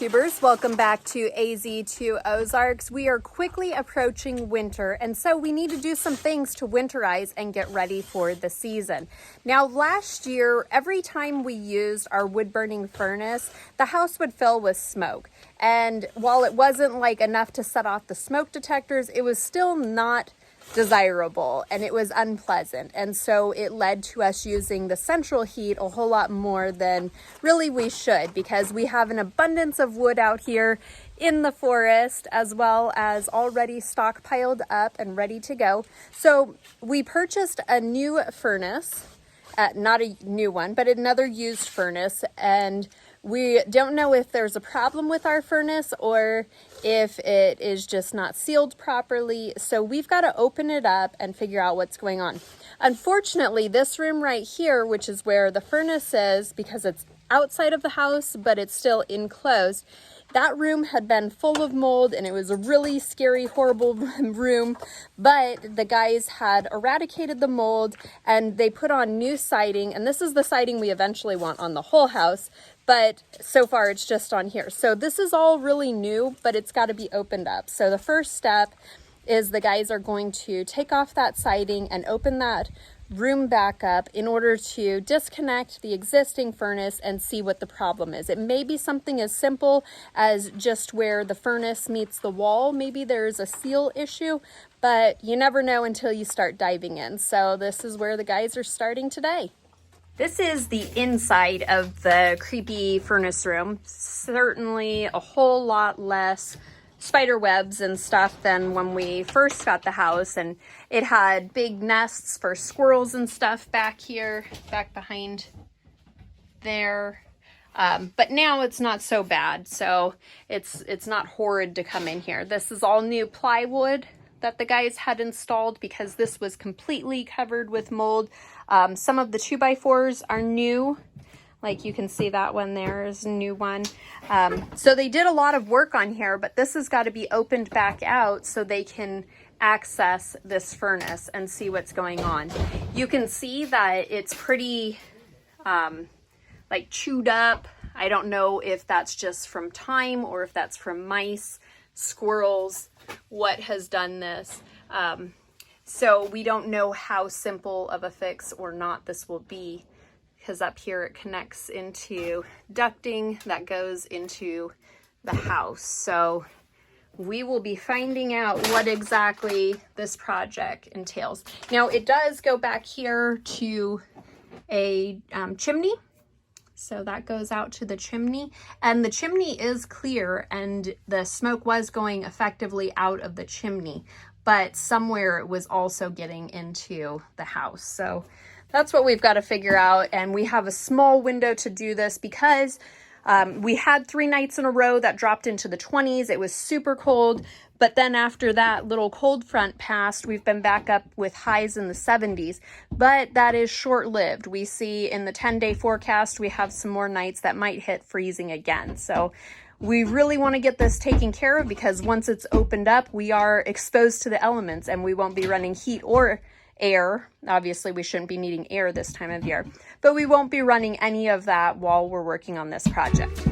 YouTubers, welcome back to AZ2 Ozarks. We are quickly approaching winter, and so we need to do some things to winterize and get ready for the season. Now, last year, every time we used our wood-burning furnace, the house would fill with smoke. And while it wasn't like enough to set off the smoke detectors, it was still not desirable and it was unpleasant, and so it led to us using the central heat a whole lot more than really we should, because we have an abundance of wood out here in the forest, as well as already stockpiled up and ready to go. So we purchased a new furnace, not a new one, but another used furnace, and we don't know if there's a problem with our furnace or if it is just not sealed properly. So we've got to open it up and figure out what's going on. Unfortunately, this room right here, which is where the furnace is, because it's outside of the house, but it's still enclosed, that room had been full of mold and it was a really scary, horrible room, but the guys had eradicated the mold and they put on new siding, and this is the siding we eventually want on the whole house, but so far it's just on here. So this is all really new, but it's got to be opened up. So the first step is the guys are going to take off that siding and open that room back up in order to disconnect the existing furnace and see what the problem is. It may be something as simple as just where the furnace meets the wall. Maybe there's a seal issue, but you never know until you start diving in. So this is where the guys are starting today. This is the inside of the creepy furnace room. Certainly a whole lot less spider webs and stuff than when we first got the house, and it had big nests for squirrels and stuff back here, back behind there. But now it's not so bad, so it's not horrid to come in here. This is all new plywood that the guys had installed because this was completely covered with mold. Some of the 2x4s are new. Like you can see that one there is a new one. So they did a lot of work on here, but this has got to be opened back out so they can access this furnace and see what's going on. You can see that it's pretty like chewed up. I don't know if that's just from time or if that's from mice, squirrels, what has done this. So we don't know how simple of a fix or not this will be, because up here it connects into ducting that goes into the house. So we will be finding out what exactly this project entails. Now it does go back here to a chimney. So that goes out to the chimney, and the chimney is clear and the smoke was going effectively out of the chimney, but somewhere it was also getting into the house. So that's what we've got to figure out, and we have a small window to do this because we had 3 nights in a row that dropped into the 20s. It was super cold, but then after that little cold front passed, we've been back up with highs in the 70s, but that is short-lived. We see in the 10-day forecast, we have some more nights that might hit freezing again. So we really want to get this taken care of, because once it's opened up, we are exposed to the elements and we won't be running heat or air. Obviously, we shouldn't be needing air this time of year, but we won't be running any of that while we're working on this project.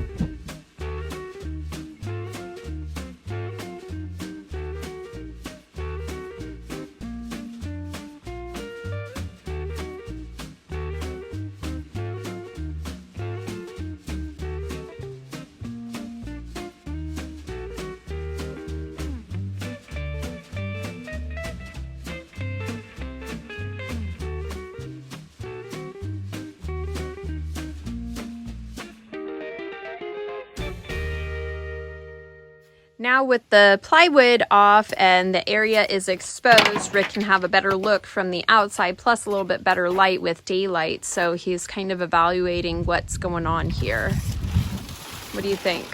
Now with the plywood off and the area is exposed, Rick can have a better look from the outside, plus a little bit better light with daylight. So he's kind of evaluating what's going on here. What do you think?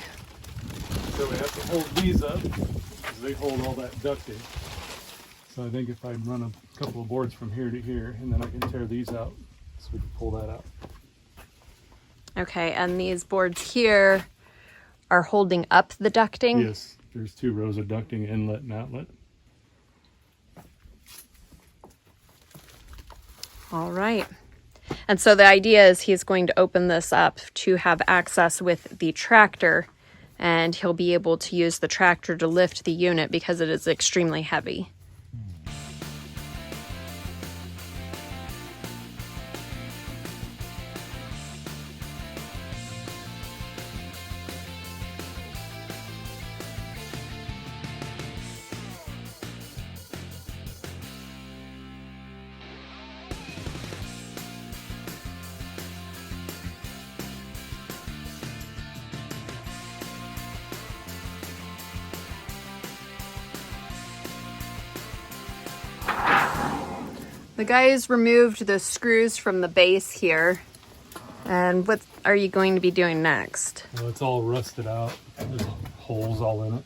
So we have to hold these up because they hold all that ducting. So I think if I run a couple of boards from here to here, and then I can tear these out so we can pull that out. Okay, and these boards here are holding up the ducting? Yes, there's 2 rows of ducting, inlet and outlet. All right. And so the idea is he's going to open this up to have access with the tractor and he'll be able to use the tractor to lift the unit because it is extremely heavy. The guys removed the screws from the base here. And what are you going to be doing next? Well, it's all rusted out. There's holes all in it.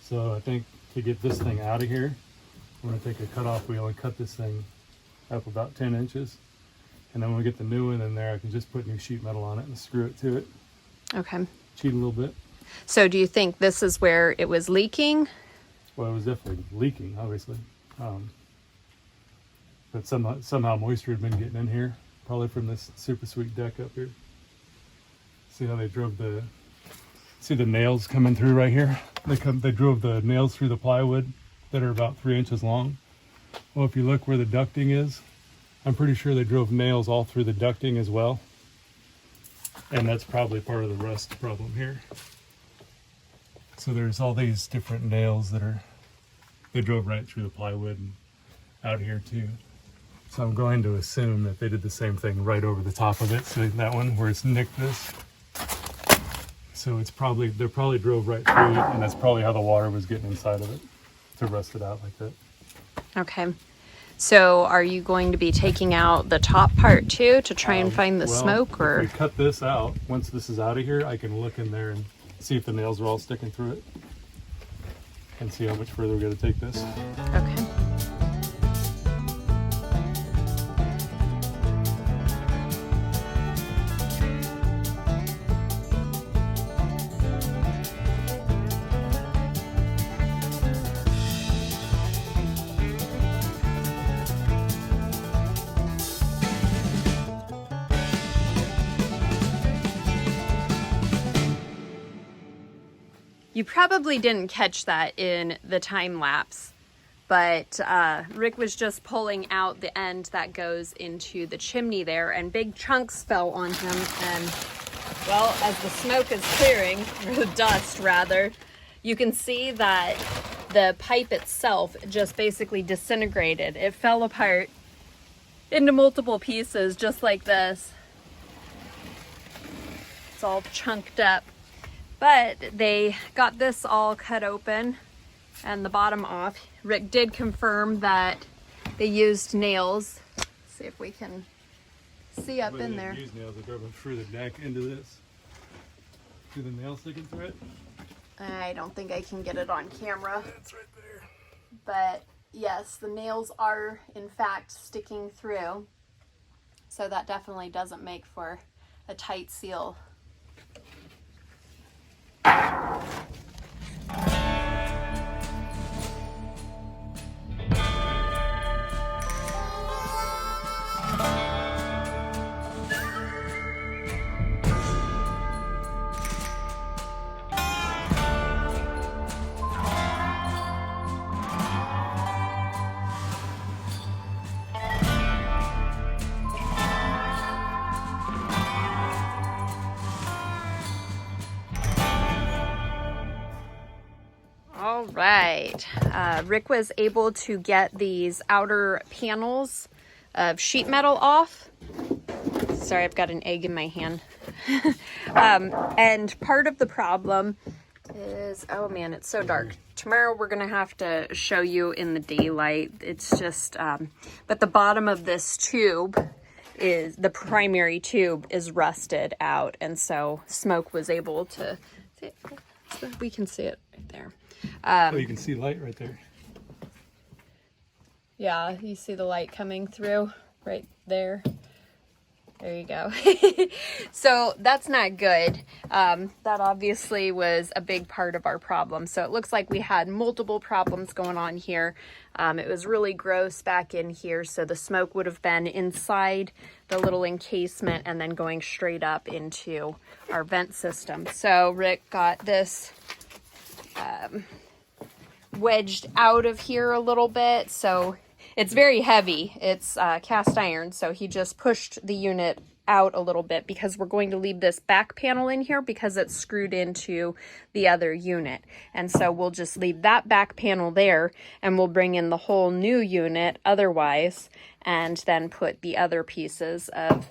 So I think to get this thing out of here, I'm going to take a cut-off wheel and cut this thing up about 10 inches. And then when we get the new one in there, I can just put new sheet metal on it and screw it to it. Okay. Cheat a little bit. So do you think this is where it was leaking? Well, it was definitely leaking, obviously. But somehow moisture had been getting in here, probably from this super sweet deck up here. See how they drove see the nails coming through right here? They drove the nails through the plywood that are about 3 inches long. Well, if you look where the ducting is, I'm pretty sure they drove nails all through the ducting as well. And that's probably part of the rust problem here. So there's all these different nails they drove right through the plywood and out here too. So I'm going to assume that they did the same thing right over the top of it. So that one where it's nicked this. So they probably drove right through it, and that's probably how the water was getting inside of it to rust it out like that. Okay. So are you going to be taking out the top part too to try and find the smoke, or? If we cut this out, once this is out of here, I can look in there and see if the nails are all sticking through it and see how much further we got to take this. Okay. You probably didn't catch that in the time lapse, but Rick was just pulling out the end that goes into the chimney there, and big chunks fell on him. And well, as the smoke is clearing, or the dust rather, you can see that the pipe itself just basically disintegrated. It fell apart into multiple pieces just like this. It's all chunked up. But they got this all cut open and the bottom off. Rick did confirm that they used nails. Let's see if we can see up in there. Used nails. They drove them through the deck into this. See the nails sticking through it? I don't think I can get it on camera. That's right there. But yes, the nails are in fact sticking through. So that definitely doesn't make for a tight seal. All right, Rick was able to get these outer panels of sheet metal off. Sorry, I've got an egg in my hand. And part of the problem is, oh man, it's so dark. Tomorrow we're gonna have to show you in the daylight. It's just, but the bottom of this tube is, the primary tube is rusted out. And so smoke was able to, we can see it right there. Oh, you can see light right there. Yeah, you see the light coming through right there. There you go. So that's not good. That obviously was a big part of our problem. So it looks like we had multiple problems going on here. It was really gross back in here. So the smoke would have been inside the little encasement and then going straight up into our vent system. So Rick got this wedged out of here a little bit. So it's very heavy. It's cast iron, so he just pushed the unit out a little bit because we're going to leave this back panel in here because it's screwed into the other unit. And so we'll just leave that back panel there and we'll bring in the whole new unit otherwise and then put the other pieces of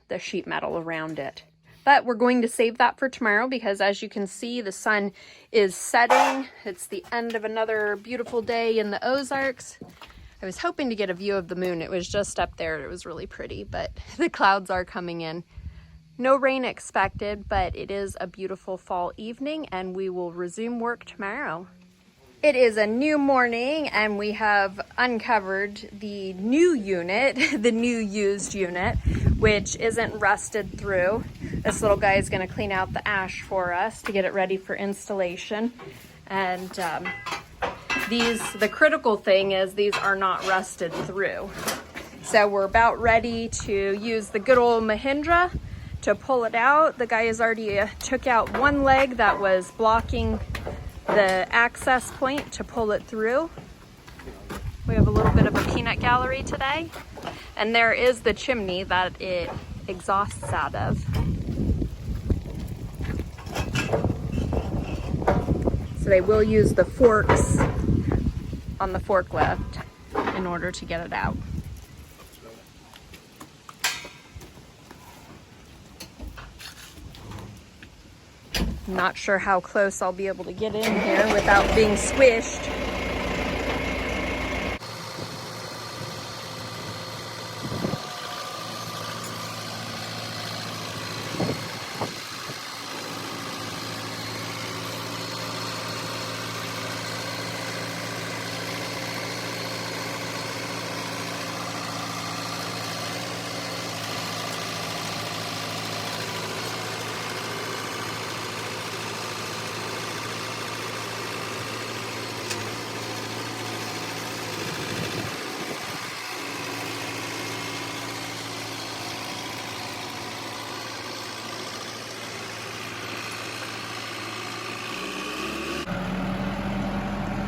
the sheet metal around it. But we're going to save that for tomorrow because as you can see, the sun is setting. It's the end of another beautiful day in the Ozarks. I was hoping to get a view of the moon. It was just up there. It was really pretty, but the clouds are coming in. No rain expected, but it is a beautiful fall evening and we will resume work tomorrow. It is a new morning and we have uncovered the new unit, the new used unit, which isn't rusted through. This little guy is going to clean out the ash for us to get it ready for installation. And the critical thing is these are not rusted through. So we're about ready to use the good old Mahindra to pull it out. The guy has already took out one leg that was blocking the access point to pull it through. We have a little bit of a peanut gallery today. And there is the chimney that it exhausts out of. So they will use the forks on the forklift in order to get it out. Not sure how close I'll be able to get in here without being squished.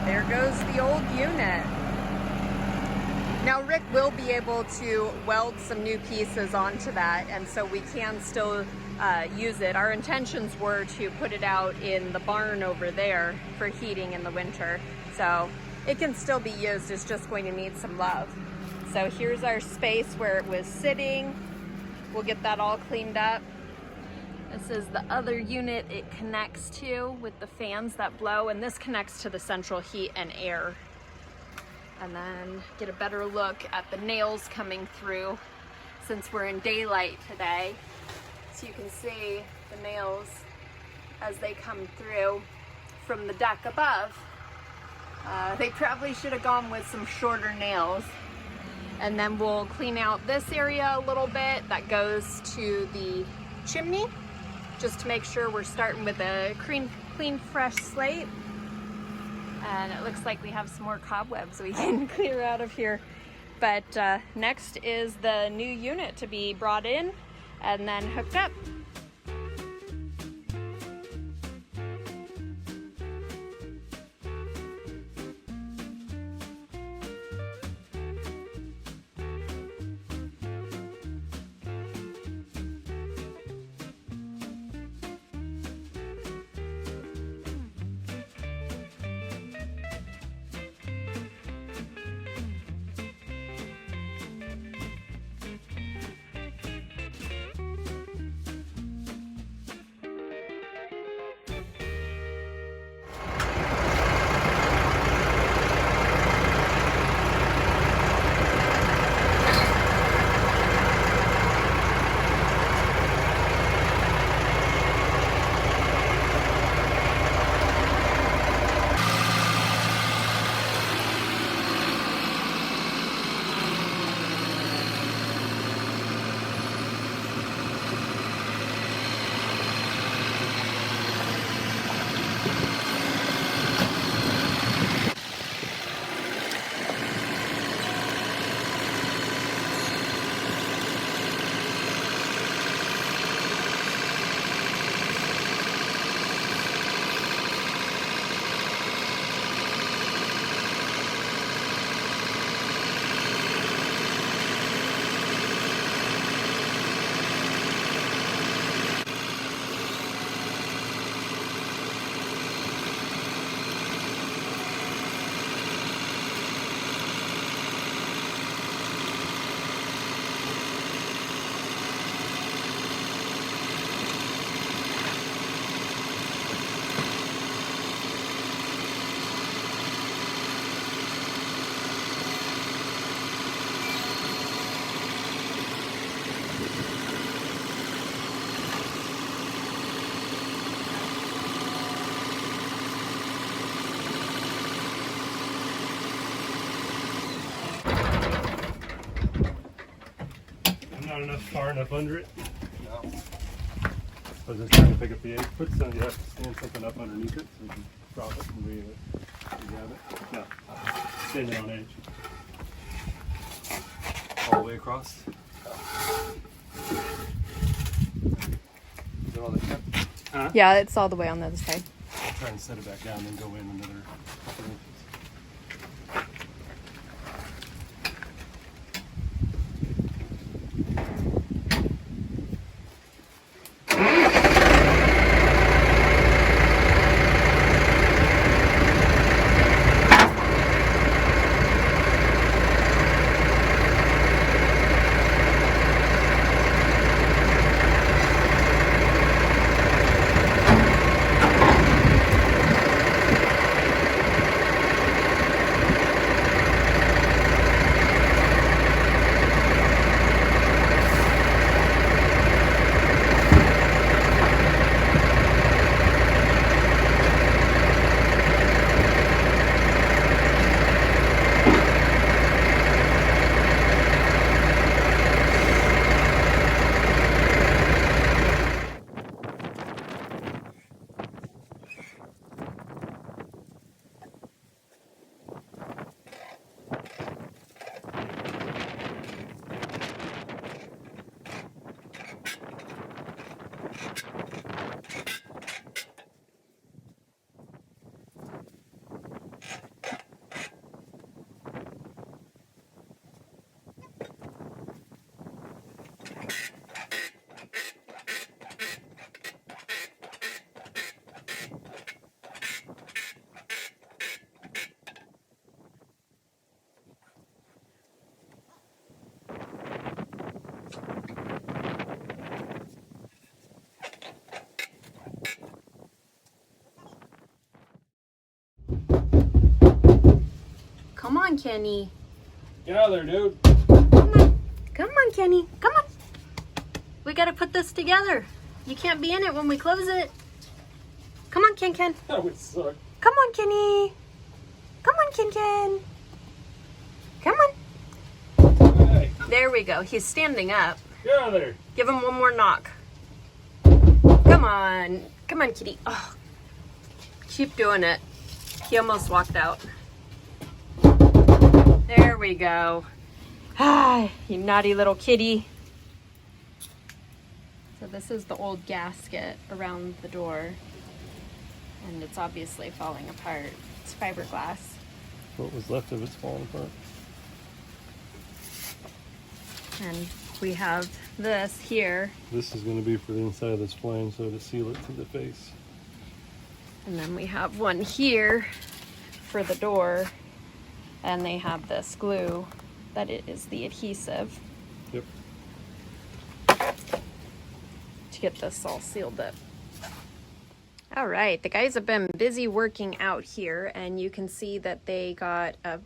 There goes the old unit. Now Rick will be able to weld some new pieces onto that, and so we can still use it. Our intentions were to put it out in the barn over there for heating in the winter. So it can still be used, it's just going to need some love. So here's our space where it was sitting. We'll get that all cleaned up. This is the other unit it connects to with the fans that blow, and this connects to the central heat and air. And then get a better look at the nails coming through since we're in daylight today. So you can see the nails as they come through from the deck above. They probably should have gone with some shorter nails. And then we'll clean out this area a little bit that goes to the chimney, just to make sure we're starting with a clean, fresh slate. And it looks like we have some more cobwebs we can clear out of here. But next is the new unit to be brought in and then hooked up. far enough under it? No. I was just trying to pick up the egg. Put some, you have to stand something up underneath it so you can drop it and grab it. No, stand it on edge. All the way across. Is it all the tip? Huh? Yeah, it's all the way on the other side. Try and set it back down, then go in another couple inches. Come on, Kenny. Get out of there, dude. Come on, Kenny. Come on. We gotta put this together. You can't be in it when we close it. Come on, Ken. That would suck. Come on, Kenny. Come on, Ken. Come on. Hey, There we go. He's standing up. get out of there. Give him one more knock. Come on. Come on, kitty. Oh. Keep doing it. He almost walked out. There we go. Ah, you naughty little kitty. So this is the old gasket around the door. And it's obviously falling apart. It's fiberglass. What was left of it's falling apart. And we have this here. This is going to be for the inside of this plane, so to seal it to the face. And then we have one here for the door. And they have this glue that it is the adhesive Yep. to get this all sealed up. All right, the guys have been busy working out here, and you can see that they got a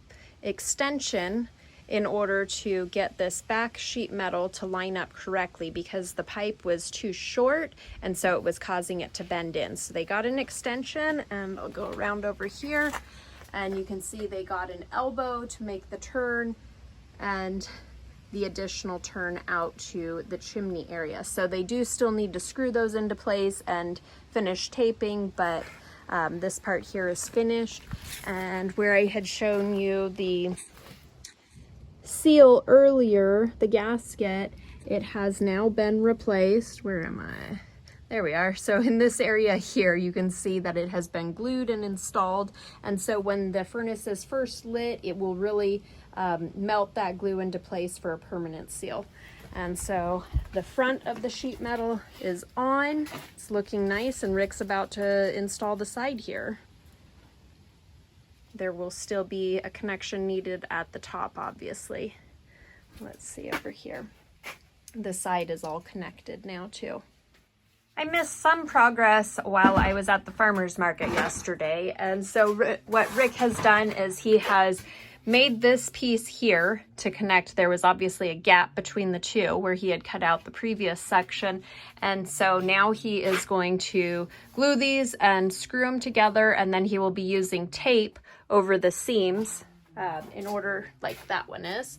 extension in order to get this back sheet metal to line up correctly because the pipe was too short, and so it was causing it to bend in. So they got an extension, and I'll go around over here, and you can see they got an elbow to make the turn and the additional turn out to the chimney area. So they do still need to screw those into place and finish taping, but this part here is finished. And where I had shown you the seal earlier, the gasket, it has now been replaced. Where am I? There we are. So in this area here, you can see that it has been glued and installed. And so when the furnace is first lit, it will really melt that glue into place for a permanent seal. And so the front of the sheet metal is on. It's looking nice, and Rick's about to install the side here. There will still be a connection needed at the top, obviously. Let's see over here. The side is all connected now too. I missed some progress while I was at the farmer's market yesterday, and so what Rick has done is he has made this piece here to connect. There was obviously a gap between the two where he had cut out the previous section, and so now he is going to glue these and screw them together, and then he will be using tape over the seams in order, like that one is,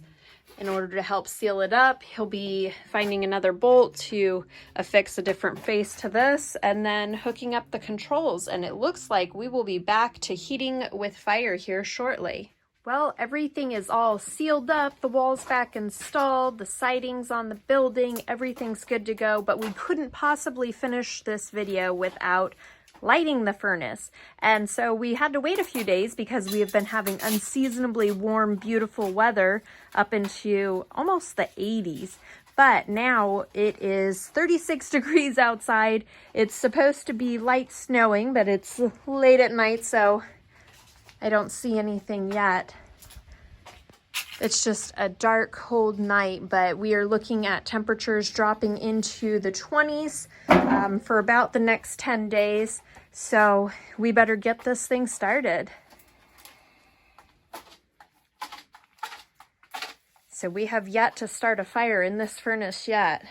in order to help seal it up. He'll be finding another bolt to affix a different face to this and then hooking up the controls. And it looks like we will be back to heating with fire here shortly. Well, everything is all sealed up, the wall's back installed, the siding's on the building, everything's good to go, but we couldn't possibly finish this video without lighting the furnace. And so we had to wait a few days because we have been having unseasonably warm, beautiful weather up into almost the 80s. But now it is 36 degrees outside. It's supposed to be light snowing, but it's late at night, so I don't see anything yet. It's just a dark, cold night, but we are looking at temperatures dropping into the 20s for about the next 10 days. So we better get this thing started. So we have yet to start a fire in this furnace yet.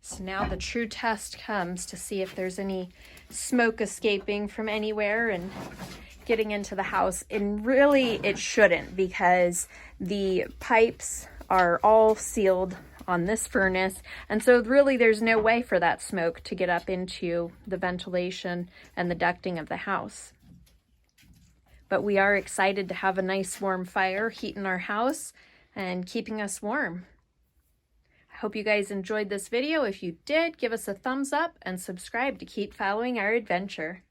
So now the true test comes to see if there's any smoke escaping from anywhere and getting into the house. And really it shouldn't, because the pipes are all sealed on this furnace. And so really there's no way for that smoke to get up into the ventilation and the ducting of the house. But we are excited to have a nice warm fire heating our house and keeping us warm. Hope you guys enjoyed this video. If you did, give us a thumbs up and subscribe to keep following our adventure.